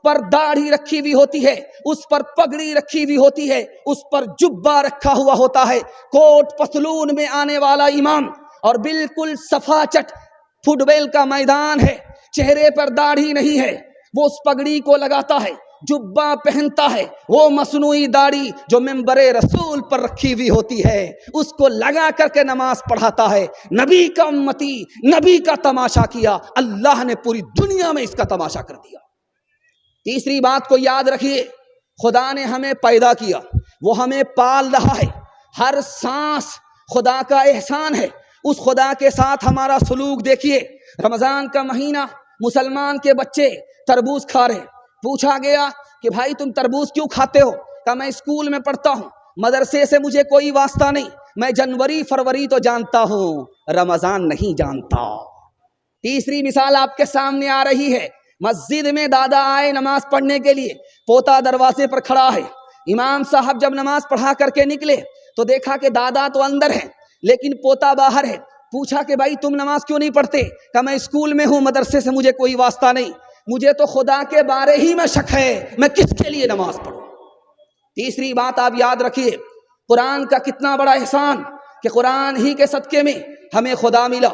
پر داڑھی رکھی ہوئی ہوتی ہے، اس پر پگڑی رکھی ہوئی ہوتی ہے، اس پر جبہ رکھا ہوا ہوتا ہے، کوٹ پتلون میں آنے والا امام، اور بالکل صفا چٹ فٹ بال کا میدان ہے، چہرے پر داڑھی نہیں ہے، وہ اس پگڑی کو لگاتا ہے، جبہ پہنتا ہے، وہ مصنوعی داڑھی جو منبر رسول پر رکھی ہوئی ہوتی ہے اس کو لگا کر کے نماز پڑھاتا ہے۔ نبی کا امتی، نبی کا تماشا کیا، اللہ نے پوری دنیا میں اس کا تماشا کر دیا۔ تیسری بات کو یاد رکھیے، خدا نے ہمیں پیدا کیا، وہ ہمیں پال رہا ہے، ہر سانس خدا کا احسان ہے، اس خدا کے ساتھ ہمارا سلوک دیکھیے۔ رمضان کا مہینہ، مسلمان کے بچے تربوز کھا رہے، پوچھا گیا کہ بھائی تم تربوز کیوں کھاتے ہو؟ کہا میں اسکول میں پڑھتا ہوں، مدرسے سے مجھے کوئی واسطہ نہیں، میں جنوری فروری تو جانتا ہوں، رمضان نہیں جانتا۔ تیسری مثال آپ کے سامنے آ رہی ہے، مسجد میں دادا آئے نماز پڑھنے کے لیے، پوتا دروازے پر کھڑا ہے، امام صاحب جب نماز پڑھا کر کے نکلے تو دیکھا کہ دادا تو اندر ہے لیکن پوتا باہر ہے، پوچھا کہ بھائی تم نماز کیوں نہیں پڑھتے؟ کہا میں اسکول میں ہوں، مدرسے سے مجھے کوئی واسطہ نہیں، مجھے تو خدا کے بارے ہی میں شک ہے، میں کس کے لیے نماز پڑھوں؟ تیسری بات آپ یاد رکھیے، قرآن کا کتنا بڑا احسان کہ قرآن ہی کے صدقے میں ہمیں خدا ملا،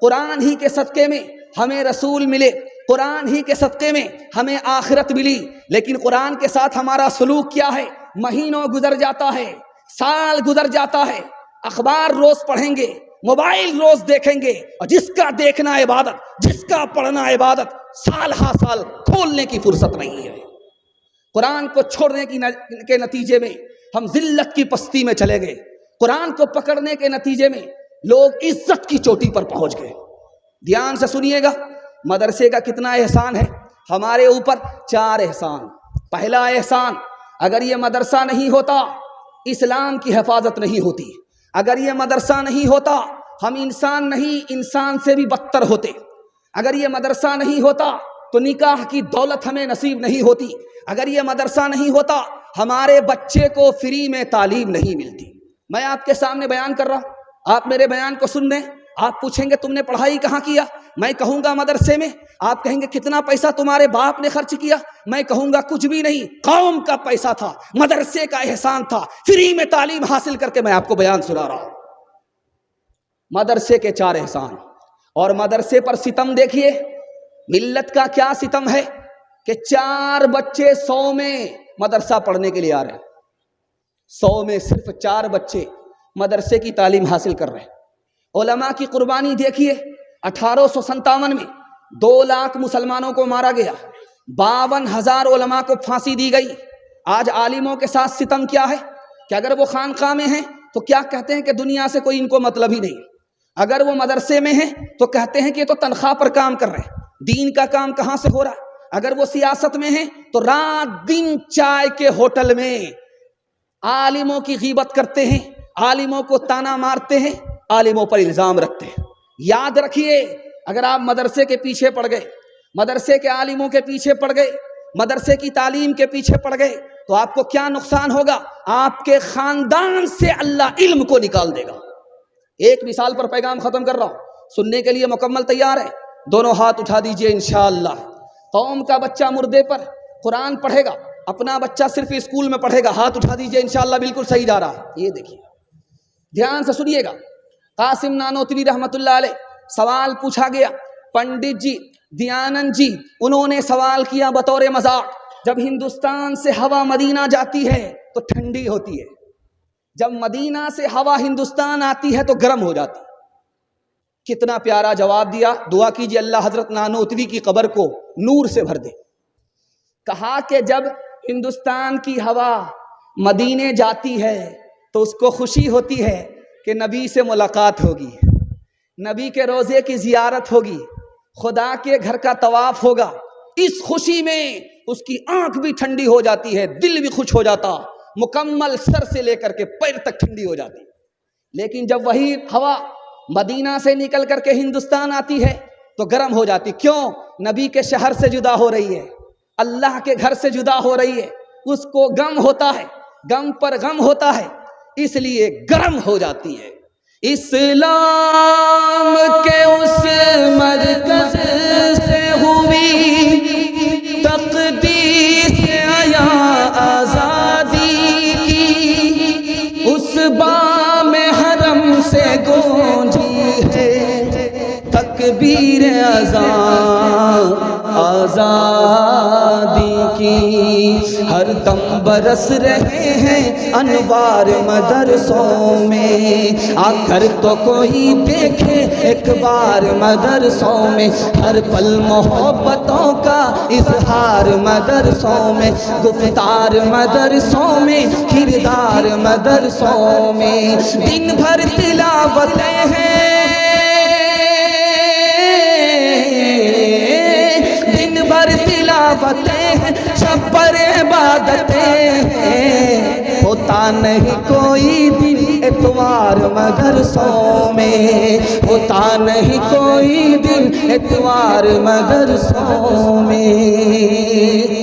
قرآن ہی کے صدقے میں ہمیں رسول ملے، قرآن ہی کے صدقے میں ہمیں آخرت ملی۔ لیکن قرآن کے ساتھ ہمارا سلوک کیا ہے؟ مہینوں گزر جاتا ہے، سال گزر جاتا ہے، اخبار روز پڑھیں گے، موبائل روز دیکھیں گے، اور جس کا دیکھنا عبادت، جس کا پڑھنا عبادت، سال ہا سال کھولنے کی فرصت نہیں ہے۔ قرآن کو چھوڑنے کے نتیجے میں ہم ذلت کی پستی میں چلے گئے، قرآن کو پکڑنے کے نتیجے میں لوگ عزت کی چوٹی پر پہنچ گئے۔ دھیان سے سنیے گا، مدرسے کا کتنا احسان ہے ہمارے اوپر؟ 4 احسان۔ پہلا احسان، اگر یہ مدرسہ نہیں ہوتا اسلام کی حفاظت نہیں ہوتی، اگر یہ مدرسہ نہیں ہوتا ہم انسان نہیں، انسان سے بھی بدتر ہوتے، اگر یہ مدرسہ نہیں ہوتا تو نکاح کی دولت ہمیں نصیب نہیں ہوتی، اگر یہ مدرسہ نہیں ہوتا ہمارے بچے کو فری میں تعلیم نہیں ملتی۔ میں آپ کے سامنے بیان کر رہا ہوں، آپ میرے بیان کو سن رہے ہیں، آپ پوچھیں گے تم نے پڑھائی کہاں کیا؟ میں کہوں گا مدرسے میں۔ آپ کہیں گے کتنا پیسہ تمہارے باپ نے خرچ کیا؟ میں کہوں گا کچھ بھی نہیں، قوم کا پیسہ تھا، مدرسے کا احسان تھا، فری میں تعلیم حاصل کر کے میں آپ کو بیان سنا رہا ہوں۔ مدرسے کے 4 احسان، اور مدرسے پر ستم دیکھیے، ملت کا کیا ستم ہے کہ 4 بچے 100 میں مدرسہ پڑھنے کے لیے آ رہے ہیں، 100 میں صرف 4 بچے مدرسے کی تعلیم حاصل کر رہے ہیں۔ علماء کی قربانی دیکھیے، 1857 میں 2 لاکھ مسلمانوں کو مارا گیا، 52,000 علماء کو پھانسی دی گئی۔ آج عالموں کے ساتھ ستم کیا ہے کہ اگر وہ خانقاہ میں ہیں تو کیا کہتے ہیں کہ دنیا سے کوئی ان کو مطلب ہی نہیں، اگر وہ مدرسے میں ہیں تو کہتے ہیں کہ یہ تو تنخواہ پر کام کر رہے ہیں، دین کا کام کہاں سے ہو رہا ہے، اگر وہ سیاست میں ہیں تو رات دن چائے کے ہوٹل میں عالموں کی غیبت کرتے ہیں، عالموں کو تانا مارتے ہیں، عالموں پر الزام رکھتے ہیں۔ یاد رکھیے، اگر آپ مدرسے کے پیچھے پڑ گئے، مدرسے کے عالموں کے پیچھے پڑ گئے، مدرسے کی تعلیم کے پیچھے پڑ گئے تو آپ کو کیا نقصان ہوگا؟ آپ کے خاندان سے اللہ علم کو نکال دے گا۔ ایک مثال پر پیغام ختم کر رہا ہوں، سننے کے لیے مکمل تیار ہے؟ دونوں ہاتھ اٹھا دیجئے انشاءاللہ۔ قوم کا بچہ مردے پر قرآن پڑھے گا، اپنا بچہ صرف اسکول میں پڑھے گا، ہاتھ اٹھا دیجئے انشاءاللہ، بالکل صحیح جا رہا ہے۔ یہ دیکھیے، دھیان سے سنیے گا، قاسم نانوتوی رحمت اللہ علیہ، سوال پوچھا گیا، پنڈت جی دیانند جی انہوں نے سوال کیا بطور مذاق، جب ہندوستان سے ہوا مدینہ جاتی ہے تو ٹھنڈی ہوتی ہے، جب مدینہ سے ہوا ہندوستان آتی ہے تو گرم ہو جاتی ہے۔ کتنا پیارا جواب دیا، دعا کیجئے اللہ حضرت نانوتوی کی قبر کو نور سے بھر دے۔ کہا کہ جب ہندوستان کی ہوا مدینے جاتی ہے تو اس کو خوشی ہوتی ہے کہ نبی سے ملاقات ہوگی، نبی کے روضے کی زیارت ہوگی، خدا کے گھر کا طواف ہوگا، اس خوشی میں اس کی آنکھ بھی ٹھنڈی ہو جاتی ہے، دل بھی خوش ہو جاتا، مکمل سر سے لے کر کے پیر تک ٹھنڈی ہو جاتی۔ لیکن جب وہی ہوا مدینہ سے نکل کر کے ہندوستان آتی ہے تو گرم ہو جاتی، کیوں؟ نبی کے شہر سے جدا ہو رہی ہے، اللہ کے گھر سے جدا ہو رہی ہے، اس کو غم ہوتا ہے، غم پر غم ہوتا ہے، اس لیے گرم ہو جاتی ہے۔ اسلام کے اس مرکز سے ہوئی تقدیر اذاں آزادی کی، ہر دم برس رہے ہیں انوار مدرسوں میں، آ کر تو کوئی دیکھے ایک بار مدرسوں میں، ہر پل محبتوں کا اظہار مدرسوں میں، گفتار مدرسوں میں، کردار مدرسوں میں، دن بھر تلاوتیں ہیں، دن بھر تلاوتیں ہیں، شب پر عبادتیں ہیں، ہوتا نہیں کوئی دن اتوار مدرسوں میں، ہوتا نہیں کوئی دن اتوار مدرسوں میں۔